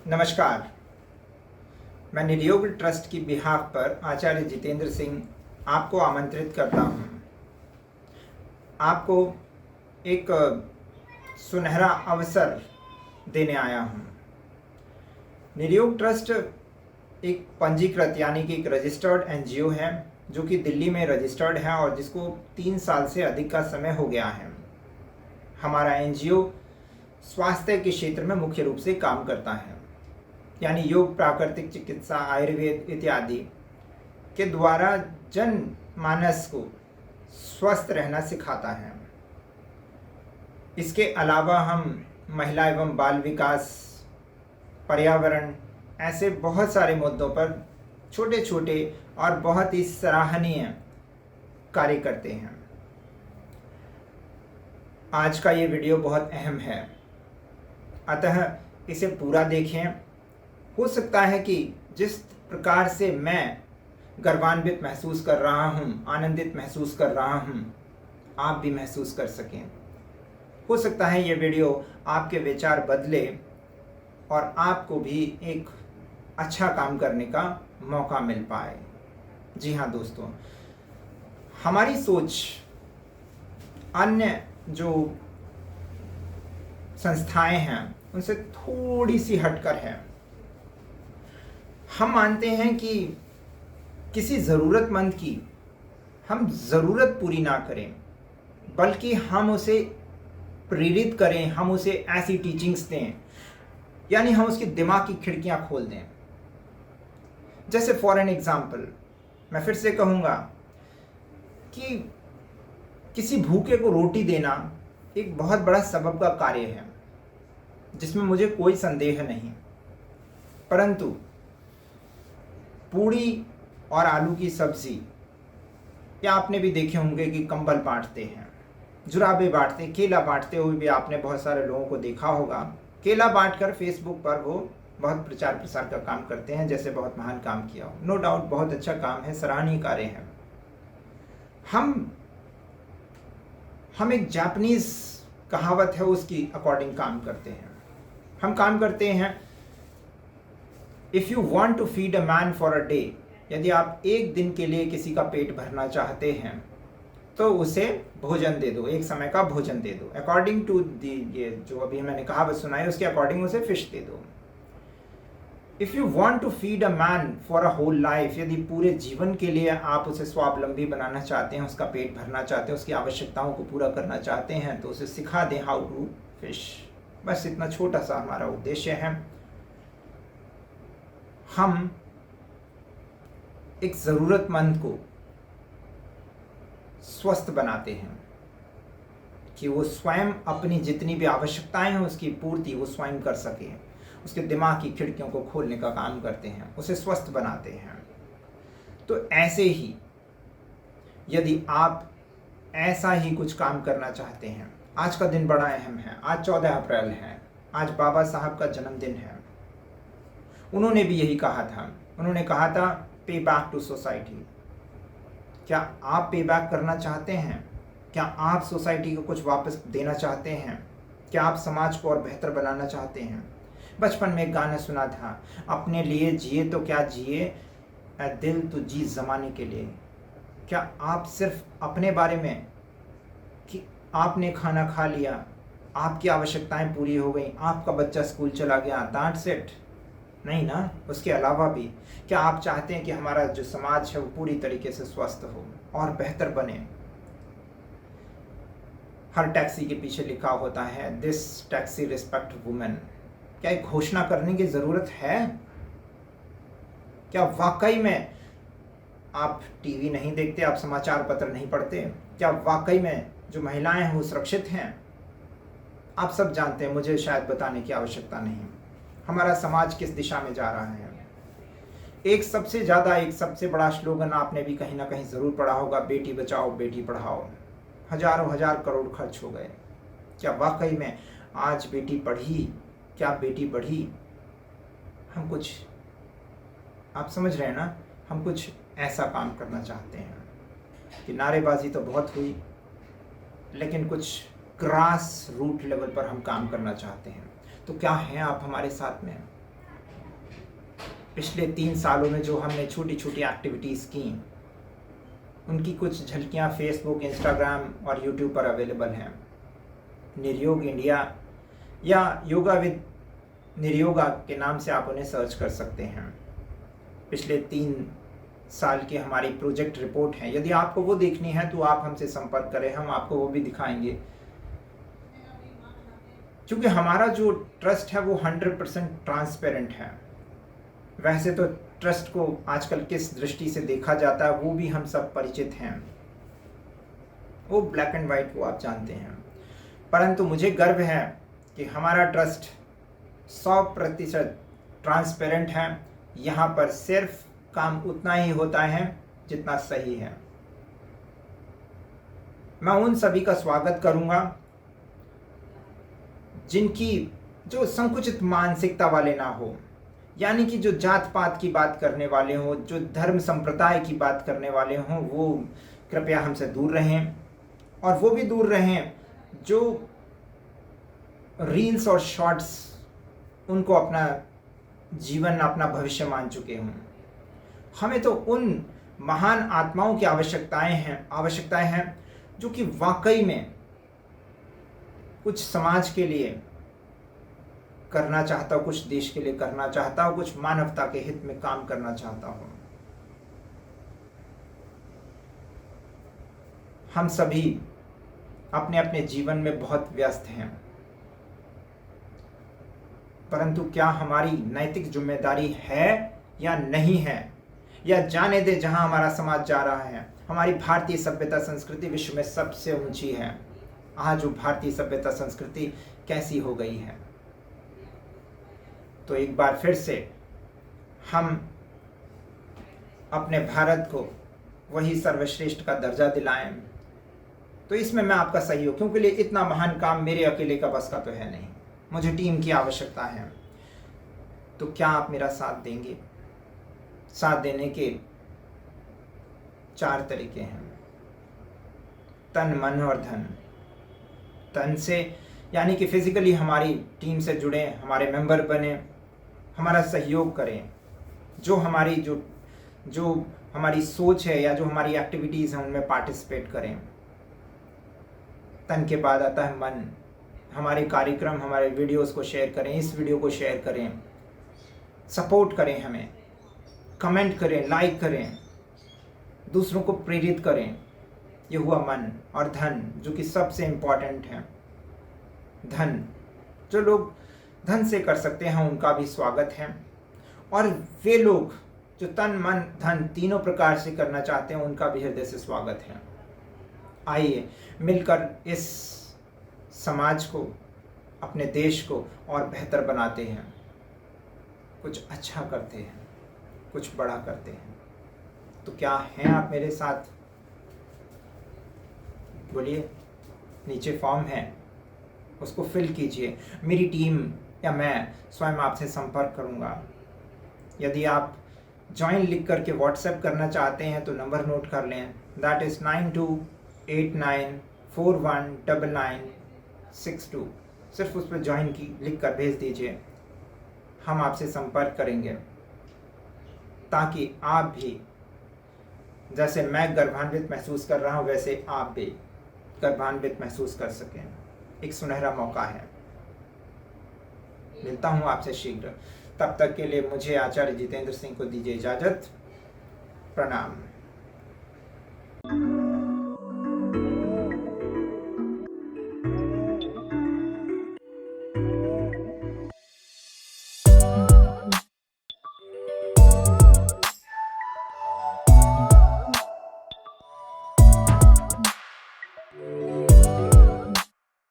नमस्कार। मैं निर्योग ट्रस्ट की बिहाफ पर आचार्य जितेंद्र सिंह आपको आमंत्रित करता हूँ। आपको एक सुनहरा अवसर देने आया हूँ। निर्योग ट्रस्ट एक पंजीकृत यानी कि एक रजिस्टर्ड एनजीओ है जो कि दिल्ली में रजिस्टर्ड है और जिसको 3 साल से अधिक का समय हो गया है। हमारा एनजीओ स्वास्थ्य के क्षेत्र में मुख्य रूप से काम करता है, यानी योग, प्राकृतिक चिकित्सा, आयुर्वेद इत्यादि के द्वारा जन मानस को स्वस्थ रहना सिखाता है। इसके अलावा हम महिला एवं बाल विकास, पर्यावरण, ऐसे बहुत सारे मुद्दों पर छोटे छोटे और बहुत ही सराहनीय कार्य करते हैं। आज का ये वीडियो बहुत अहम है, अतः इसे पूरा देखें। हो सकता है कि जिस प्रकार से मैं गर्वान्वित महसूस कर रहा हूँ, आनंदित महसूस कर रहा हूँ, आप भी महसूस कर सकें। हो सकता है ये वीडियो आपके विचार बदले और आपको भी एक अच्छा काम करने का मौका मिल पाए। जी हाँ दोस्तों, हमारी सोच अन्य जो संस्थाएं हैं उनसे थोड़ी सी हटकर है। हम मानते हैं कि किसी ज़रूरतमंद की हम ज़रूरत पूरी ना करें, बल्कि हम उसे प्रेरित करें, हम उसे ऐसी टीचिंग्स दें, यानी हम उसके दिमाग की खिड़कियां खोल दें। जैसे फॉर एन एग्जाम्पल मैं फिर से कहूँगा कि किसी भूखे को रोटी देना एक बहुत बड़ा सबब का कार्य है, जिसमें मुझे कोई संदेह नहीं। परंतु पूड़ी और आलू की सब्जी, या आपने भी देखे होंगे कि कंबल बांटते हैं, जुराबे बांटते, केला बांटते हुए भी आपने बहुत सारे लोगों को देखा होगा। केला बांटकर फेसबुक पर वो बहुत प्रचार प्रसार का काम करते हैं, जैसे बहुत महान काम किया हो। नो डाउट बहुत अच्छा काम है, सराहनीय कार्य है। हम एक जापानीज कहावत है उसकी अकॉर्डिंग काम करते हैं। हम काम करते हैं, if you want to feed a man for a day, यदि आप एक दिन के लिए किसी का पेट भरना चाहते हैं तो उसे भोजन दे दो, एक समय का भोजन दे दो। अकॉर्डिंग टू ये जो अभी मैंने कहावत सुनाई उसके अकॉर्डिंग उसे फिश दे दो। If you want to feed a man for a whole life, यदि पूरे जीवन के लिए आप उसे स्वावलंबी बनाना चाहते हैं, उसका पेट भरना चाहते हैं, उसकी आवश्यकताओं को पूरा करना चाहते हैं, तो उसे सिखा दें हाउ टू फिश। बस इतना छोटा सा हमारा उद्देश्य है। हम एक ज़रूरतमंद को स्वस्थ बनाते हैं कि वो स्वयं अपनी जितनी भी आवश्यकताएं हैं उसकी पूर्ति वो स्वयं कर सके। उसके दिमाग की खिड़कियों को खोलने का काम करते हैं, उसे स्वस्थ बनाते हैं। तो ऐसे ही यदि आप ऐसा ही कुछ काम करना चाहते हैं, आज का दिन बड़ा अहम है। आज 14 अप्रैल है, आज बाबा साहब का जन्मदिन है। उन्होंने भी यही कहा था। उन्होंने कहा था पे बैक टू सोसाइटी। क्या आप पे बैक करना चाहते हैं? क्या आप सोसाइटी को कुछ वापस देना चाहते हैं? क्या आप समाज को और बेहतर बनाना चाहते हैं? बचपन में एक गाना सुना था, अपने लिए जिए तो क्या जिए, ए दिल तो जी ज़माने के लिए। क्या आप सिर्फ अपने बारे में कि आपने खाना खा लिया, आपकी आवश्यकताएं पूरी हो गई, आपका बच्चा स्कूल चला गया, दैट्स इट? नहीं ना, उसके अलावा भी क्या आप चाहते हैं कि हमारा जो समाज है वो पूरी तरीके से स्वस्थ हो और बेहतर बने? हर टैक्सी के पीछे लिखा होता है दिस टैक्सी रिस्पेक्ट वुमेन। क्या एक घोषणा करने की ज़रूरत है? क्या वाकई में आप टीवी नहीं देखते, आप समाचार पत्र नहीं पढ़ते? क्या वाकई में जो महिलाएं हैं वो सुरक्षित हैं? आप सब जानते हैं, मुझे शायद बताने की आवश्यकता नहीं। हमारा समाज किस दिशा में जा रहा है? एक सबसे बड़ा स्लोगन आपने भी कहीं ना कहीं ज़रूर पढ़ा होगा, बेटी बचाओ बेटी पढ़ाओ। हजारों हजार करोड़ खर्च हो गए। क्या वाकई में आज बेटी पढ़ी? क्या बेटी बढ़ी? हम कुछ, आप समझ रहे हैं ना, हम कुछ ऐसा काम करना चाहते हैं कि नारेबाजी तो बहुत हुई, लेकिन कुछ ग्रास रूट लेवल पर हम काम करना चाहते हैं। तो क्या हैं आप हमारे साथ में? पिछले 3 सालों में जो हमने छोटी छोटी एक्टिविटीज़ की, उनकी कुछ झलकियाँ फेसबुक, इंस्टाग्राम और यूट्यूब पर अवेलेबल हैं। निर्योग इंडिया या योगा विद निर्योगा के नाम से आप उन्हें सर्च कर सकते हैं। पिछले 3 साल की हमारी प्रोजेक्ट रिपोर्ट है। यदि आपको वो देखनी है तो आप हमसे संपर्क करें, हम आपको वो भी दिखाएंगे। क्योंकि हमारा जो ट्रस्ट है वो 100% ट्रांसपेरेंट है। वैसे तो ट्रस्ट को आजकल किस दृष्टि से देखा जाता है वो भी हम सब परिचित हैं, वो ब्लैक एंड वाइट को आप जानते हैं। परंतु मुझे गर्व है कि हमारा ट्रस्ट 100% ट्रांसपेरेंट है। यहाँ पर सिर्फ काम उतना ही होता है जितना सही है। मैं उन सभी का स्वागत करूंगा जिनकी जो संकुचित मानसिकता वाले ना हो, यानी कि जो जात पात की बात करने वाले हों, जो धर्म संप्रदाय की बात करने वाले हों, वो कृपया हमसे दूर रहें। और वो भी दूर रहें जो रील्स और शॉर्ट्स उनको अपना जीवन, अपना भविष्य मान चुके हों। हमें तो उन महान आत्माओं की आवश्यकताएं हैं जो कि वाकई में कुछ समाज के लिए करना चाहता हो, कुछ देश के लिए करना चाहता हो, कुछ मानवता के हित में काम करना चाहता हो। हम सभी अपने अपने जीवन में बहुत व्यस्त हैं, परंतु क्या हमारी नैतिक जिम्मेदारी है या नहीं है, या जाने दे जहां हमारा समाज जा रहा है। हमारी भारतीय सभ्यता संस्कृति विश्व में सबसे ऊंची है। आज जो भारतीय सभ्यता संस्कृति कैसी हो गई है। तो एक बार फिर से हम अपने भारत को वही सर्वश्रेष्ठ का दर्जा दिलाएं। तो इसमें मैं आपका सहयोग, क्योंकि लिए इतना महान काम मेरे अकेले का बस का तो है नहीं, मुझे टीम की आवश्यकता है। तो क्या आप मेरा साथ देंगे? साथ देने के 4 तरीके हैं। तन, मन और धन। तन से यानी कि फिजिकली हमारी टीम से जुड़े, हमारे मेंबर बने, हमारा सहयोग करें, जो हमारी सोच है या जो हमारी एक्टिविटीज़ हैं उनमें पार्टिसिपेट करें। तन के बाद आता है मन। हमारे कार्यक्रम, हमारे वीडियोस को शेयर करें, इस वीडियो को शेयर करें, सपोर्ट करें, हमें कमेंट करें, लाइक करें, दूसरों को प्रेरित करें। ये हुआ मन। और धन, जो कि सबसे इम्पॉर्टेंट है। धन, जो लोग धन से कर सकते हैं उनका भी स्वागत है, और वे लोग जो तन, मन, धन तीनों प्रकार से करना चाहते हैं उनका भी हृदय से स्वागत है। आइए मिलकर इस समाज को, अपने देश को और बेहतर बनाते हैं, कुछ अच्छा करते हैं, कुछ बड़ा करते हैं। तो क्या हैं आप मेरे साथ? बोलिए। नीचे फॉर्म है, उसको फिल कीजिए। मेरी टीम या मैं स्वयं आपसे संपर्क करूंगा। यदि आप ज्वाइन लिख करके व्हाट्सएप करना चाहते हैं तो नंबर नोट कर लें, दैट इज़ 9289419962। सिर्फ उस पर ज्वाइन की लिख कर भेज दीजिए, हम आपसे संपर्क करेंगे, ताकि आप भी, जैसे मैं गर्भान्वित महसूस कर रहा हूँ, वैसे आप भी गर्भान्वित महसूस कर सकें। एक सुनहरा मौका है। मिलता हूँ आपसे शीघ्र। तब तक के लिए मुझे आचार्य जितेंद्र सिंह को दीजिए इजाज़त। प्रणाम।